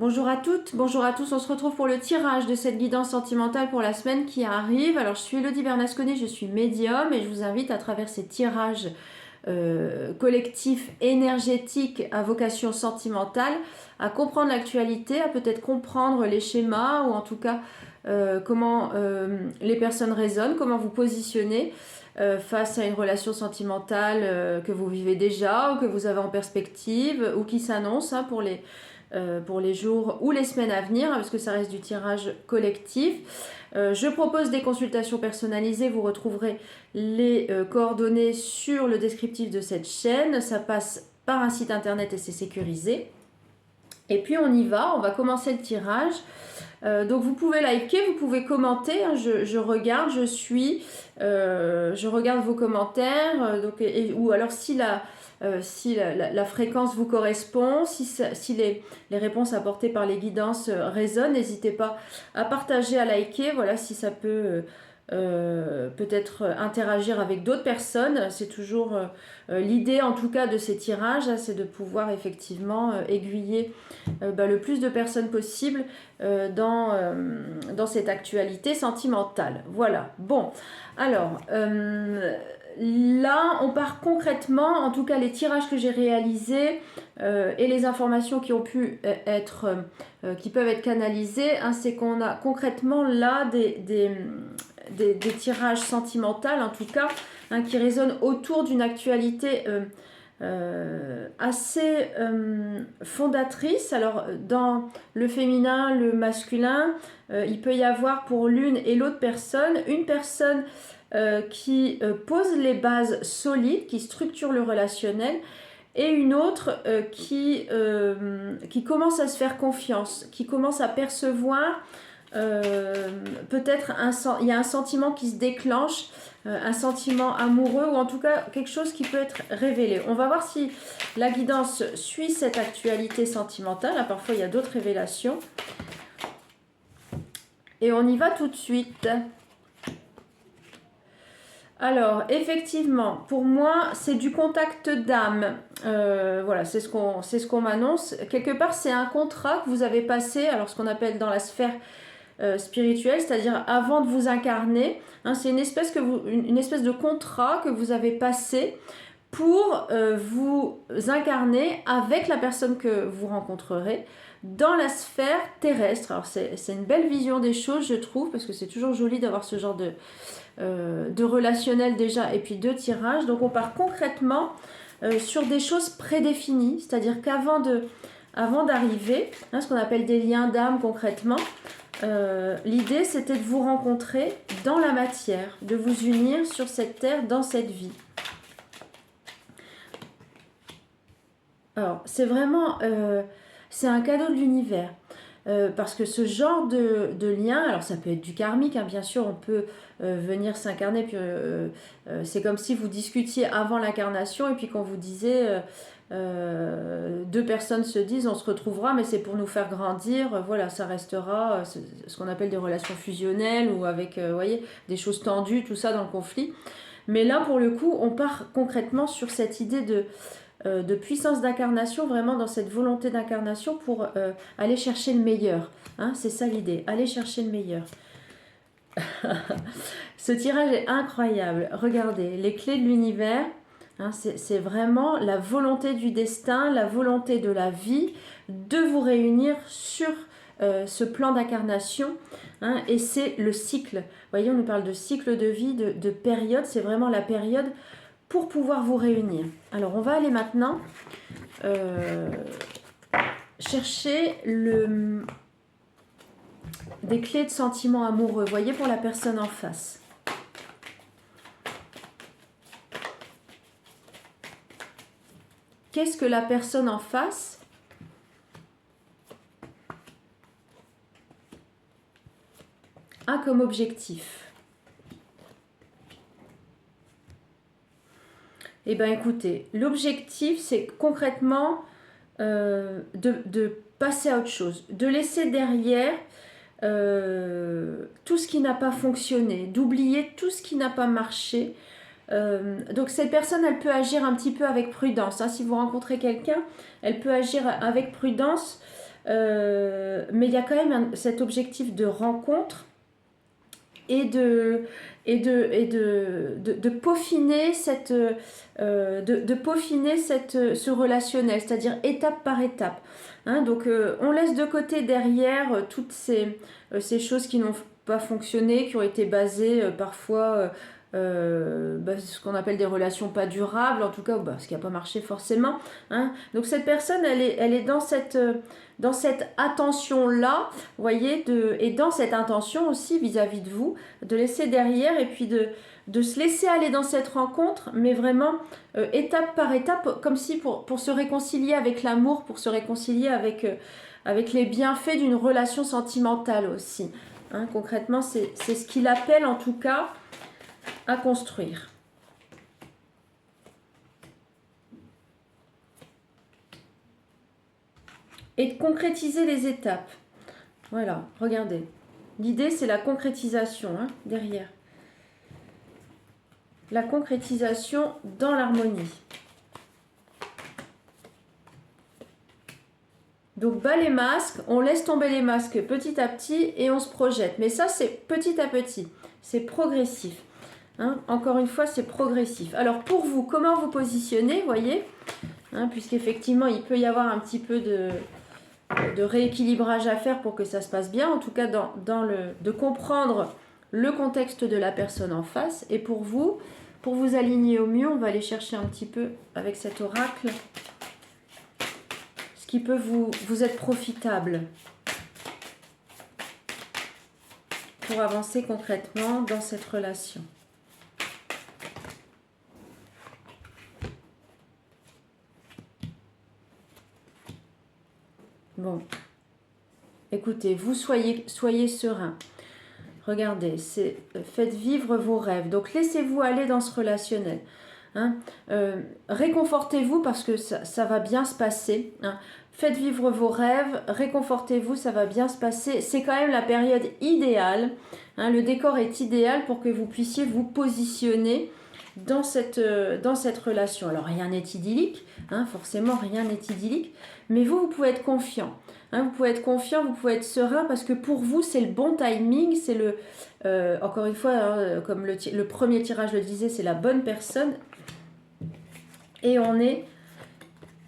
Bonjour à toutes, bonjour à tous, on se retrouve pour le tirage de cette guidance sentimentale pour la semaine qui arrive. Alors je suis Elodie Bernasconi, je suis médium et je vous invite à travers ces tirages collectifs énergétiques à vocation sentimentale à comprendre l'actualité, à peut-être comprendre les schémas ou en tout cas comment les personnes raisonnent, comment vous positionnez face à une relation sentimentale que vous vivez déjà ou que vous avez en perspective ou qui s'annonce pour les jours ou les semaines à venir, parce que ça reste du tirage collectif. Je propose des consultations personnalisées, vous retrouverez les coordonnées sur le descriptif de cette chaîne. Ça passe par un site internet et c'est sécurisé. Et puis on y va, on va commencer le tirage. Donc vous pouvez liker, vous pouvez commenter, hein, je regarde, je suis, je regarde vos commentaires, ou alors si la fréquence vous correspond, si les réponses apportées par les guidances résonnent, n'hésitez pas à partager, à liker, voilà, si ça peut peut-être interagir avec d'autres personnes. C'est toujours l'idée en tout cas de ces tirages, hein, c'est de pouvoir effectivement aiguiller le plus de personnes possible dans cette actualité sentimentale. Voilà, bon, alors là on part concrètement, en tout cas les tirages que j'ai réalisés et les informations qui ont pu être qui peuvent être canalisées, hein, c'est qu'on a concrètement là des tirages sentimentaux en tout cas, hein, qui résonnent autour d'une actualité assez fondatrice. Alors dans le féminin, le masculin, il peut y avoir pour l'une et l'autre personne, une personne qui pose les bases solides, qui structure le relationnel, et une autre qui commence à se faire confiance, qui commence à percevoir peut-être il y a un sentiment qui se déclenche, un sentiment amoureux ou en tout cas quelque chose qui peut être révélé. On va voir si la guidance suit cette actualité sentimentale. Là, parfois il y a d'autres révélations. Et on y va tout de suite. Alors, effectivement, pour moi, c'est du contact d'âme. Voilà, c'est ce qu'on m'annonce. Quelque part, c'est un contrat que vous avez passé, alors ce qu'on appelle dans la sphère spirituelle, c'est-à-dire avant de vous incarner. Hein, c'est une espèce de contrat que vous avez passé pour vous incarner avec la personne que vous rencontrerez dans la sphère terrestre. Alors c'est une belle vision des choses, je trouve, parce que c'est toujours joli d'avoir ce genre de relationnel déjà et puis de tirage. Donc on part concrètement sur des choses prédéfinies, c'est-à-dire qu'avant d'arriver, hein, ce qu'on appelle des liens d'âme concrètement, l'idée c'était de vous rencontrer dans la matière, de vous unir sur cette terre, dans cette vie. Alors c'est vraiment c'est un cadeau de l'univers, parce que ce genre de lien, alors ça peut être du karmique, hein, bien sûr, on peut venir s'incarner, puis c'est comme si vous discutiez avant l'incarnation et puis qu'on vous disait deux personnes se disent on se retrouvera mais c'est pour nous faire grandir, voilà, ça restera ce qu'on appelle des relations fusionnelles ou avec voyez, des choses tendues, tout ça dans le conflit. Mais là pour le coup on part concrètement sur cette idée de puissance d'incarnation, vraiment dans cette volonté d'incarnation pour aller chercher le meilleur, hein, c'est ça l'idée, aller chercher le meilleur. Ce tirage est incroyable, regardez, les clés de l'univers. Hein, c'est vraiment la volonté du destin, la volonté de la vie de vous réunir sur ce plan d'incarnation, hein, et c'est le cycle. Vous voyez, on nous parle de cycle de vie, de période, c'est vraiment la période pour pouvoir vous réunir. Alors on va aller maintenant chercher des clés de sentiments amoureux, vous voyez, pour la personne en face. Qu'est-ce que la personne en face a comme objectif? Eh bien écoutez, l'objectif c'est concrètement de passer à autre chose, de laisser derrière tout ce qui n'a pas fonctionné, d'oublier tout ce qui n'a pas marché. Donc cette personne, elle peut agir un petit peu avec prudence, hein. Si vous rencontrez quelqu'un, elle peut agir avec prudence mais il y a quand même cet objectif de rencontre et de peaufiner ce relationnel, c'est-à-dire étape par étape. Hein, donc on laisse de côté derrière toutes ces choses qui n'ont pas fonctionné, qui ont été basées parfois ce qu'on appelle des relations pas durables, en tout cas ce qui n'a pas marché forcément. Hein. Donc cette personne, elle est dans cette attention-là, voyez, et dans cette intention aussi vis-à-vis de vous, de laisser derrière et puis de se laisser aller dans cette rencontre, mais vraiment étape par étape, comme si pour se réconcilier avec l'amour, pour se réconcilier avec les bienfaits d'une relation sentimentale aussi. Hein, concrètement, c'est ce qu'il appelle en tout cas à construire. Et de concrétiser les étapes. Voilà, regardez. L'idée, c'est la concrétisation, hein, derrière. La concrétisation dans l'harmonie. Donc, bas les masques, on laisse tomber les masques petit à petit et on se projette. Mais ça, c'est petit à petit. C'est progressif. Hein, encore une fois, c'est progressif. Alors, pour vous, comment vous positionnez, voyez, hein, puisqu'effectivement, il peut y avoir un petit peu de rééquilibrage à faire pour que ça se passe bien, en tout cas de comprendre le contexte de la personne en face. Et pour vous aligner au mieux, on va aller chercher un petit peu avec cet oracle ce qui peut vous être profitable pour avancer concrètement dans cette relation. Bon, écoutez, vous soyez serein. Regardez, faites vivre vos rêves. Donc, laissez-vous aller dans ce relationnel. Hein. Réconfortez-vous parce que ça va bien se passer. Hein. Faites vivre vos rêves, réconfortez-vous, ça va bien se passer. C'est quand même la période idéale. Hein. Le décor est idéal pour que vous puissiez vous positionner dans cette relation. Alors, rien n'est idyllique, hein, forcément, rien n'est idyllique. Mais vous pouvez être confiant. Hein, vous pouvez être confiant, vous pouvez être serein parce que pour vous, c'est le bon timing. C'est encore une fois, hein, comme le premier tirage le disait, c'est la bonne personne. Et on est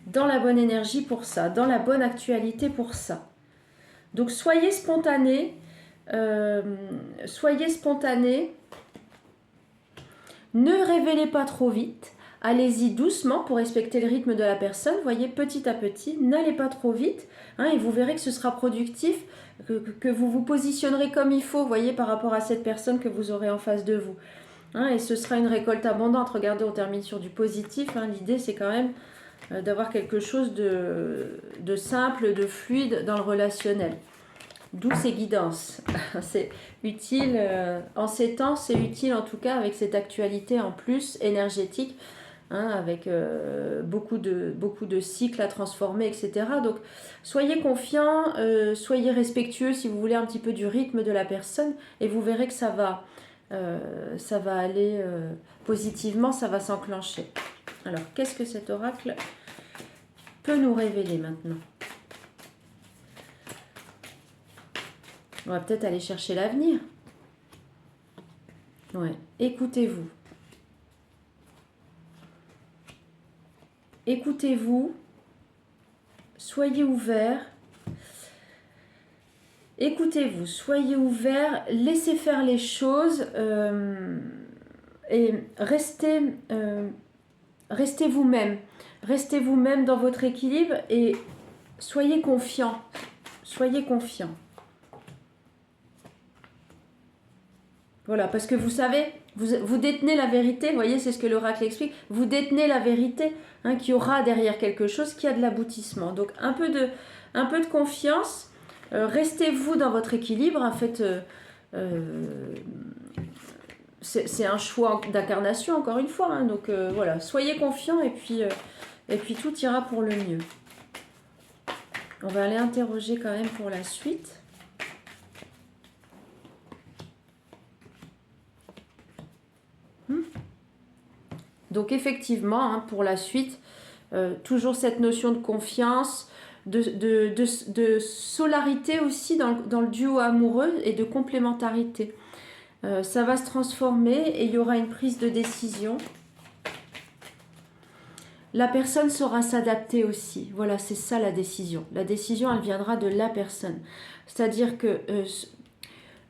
dans la bonne énergie pour ça, dans la bonne actualité pour ça. Donc, soyez spontané. Soyez spontané. Ne révélez pas trop vite. Allez-y doucement pour respecter le rythme de la personne. Voyez, petit à petit, n'allez pas trop vite. Hein, et vous verrez que ce sera productif, que vous vous positionnerez comme il faut, voyez, par rapport à cette personne que vous aurez en face de vous. Hein, et ce sera une récolte abondante. Regardez, on termine sur du positif. Hein. L'idée, c'est quand même d'avoir quelque chose de simple, de fluide dans le relationnel. D'où ces guidances. C'est utile, en ces temps, c'est utile en tout cas avec cette actualité en plus énergétique. Hein, avec beaucoup de cycles à transformer, etc. Donc, soyez confiants, soyez respectueux si vous voulez un petit peu du rythme de la personne et vous verrez que ça va aller positivement, ça va s'enclencher. Alors, qu'est-ce que cet oracle peut nous révéler maintenant? On va peut-être aller chercher l'avenir. Ouais, écoutez-vous. Écoutez-vous, soyez ouverts, écoutez-vous, soyez ouverts, laissez faire les choses et restez vous-même. Restez vous-même dans votre équilibre et soyez confiants. Soyez confiants. Voilà, parce que vous savez, vous détenez la vérité, vous voyez, c'est ce que l'oracle explique, vous détenez la vérité, hein, qu'il y aura derrière quelque chose qui a de l'aboutissement. Donc un peu de confiance, restez-vous dans votre équilibre, en fait, c'est un choix d'incarnation, encore une fois, hein, donc voilà, soyez confiants et puis tout ira pour le mieux. On va aller interroger quand même pour la suite. Donc effectivement, hein, pour la suite, toujours cette notion de confiance, de solarité aussi dans le duo amoureux et de complémentarité. Ça va se transformer et il y aura une prise de décision. La personne saura s'adapter aussi. Voilà, c'est ça la décision. La décision, elle viendra de la personne. C'est-à-dire que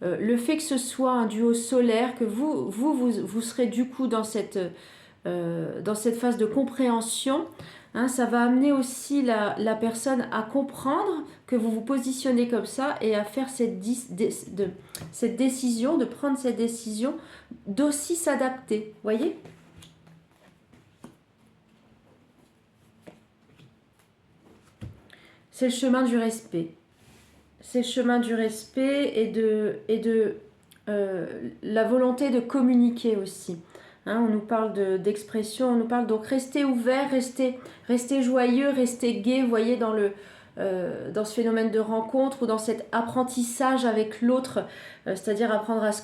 le fait que ce soit un duo solaire, que vous serez du coup dans cette phase de compréhension, hein, ça va amener aussi la personne à comprendre que vous vous positionnez comme ça et à faire cette décision, de prendre cette décision, d'aussi s'adapter. Voyez ? C'est le chemin du respect. C'est le chemin du respect et de la volonté de communiquer aussi. Hein, on nous parle d'expression, on nous parle donc rester ouvert, rester joyeux, rester gai, vous voyez, dans ce phénomène de rencontre ou dans cet apprentissage avec l'autre, c'est-à-dire apprendre à se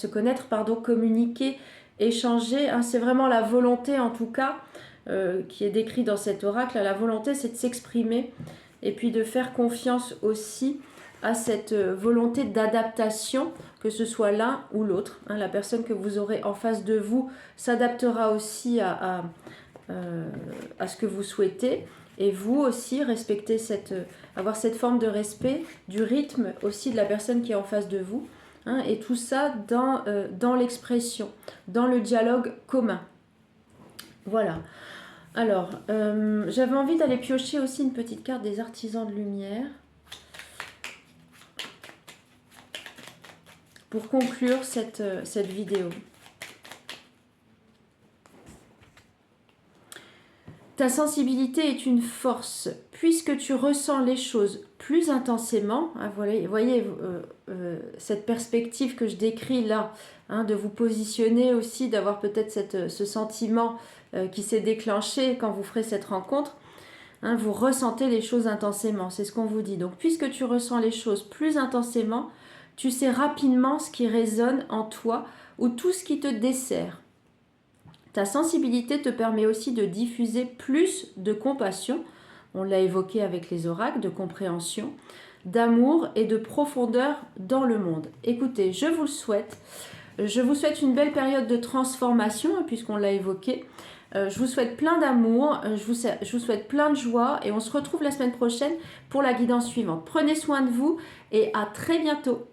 connaître, communiquer, échanger. Hein, c'est vraiment la volonté en tout cas qui est décrit dans cet oracle. La volonté, c'est de s'exprimer et puis de faire confiance aussi à cette volonté d'adaptation, que ce soit l'un ou l'autre. Hein, la personne que vous aurez en face de vous s'adaptera aussi à ce que vous souhaitez. Et vous aussi, avoir cette forme de respect du rythme aussi de la personne qui est en face de vous. Hein, et tout ça dans l'expression, dans le dialogue commun. Voilà. Alors, j'avais envie d'aller piocher aussi une petite carte des artisans de lumière pour conclure cette vidéo. Ta sensibilité est une force, puisque tu ressens les choses plus intensément. Hein, voyez cette perspective que je décris là, hein, de vous positionner aussi, d'avoir peut-être ce sentiment qui s'est déclenché quand vous ferez cette rencontre. Hein, vous ressentez les choses intensément, c'est ce qu'on vous dit. Donc, puisque tu ressens les choses plus intensément, tu sais rapidement ce qui résonne en toi ou tout ce qui te dessert. Ta sensibilité te permet aussi de diffuser plus de compassion, on l'a évoqué avec les oracles, de compréhension, d'amour et de profondeur dans le monde. Écoutez, je vous le souhaite. Je vous souhaite une belle période de transformation, puisqu'on l'a évoqué. Je vous souhaite plein d'amour, je vous souhaite plein de joie et on se retrouve la semaine prochaine pour la guidance suivante. Prenez soin de vous et à très bientôt.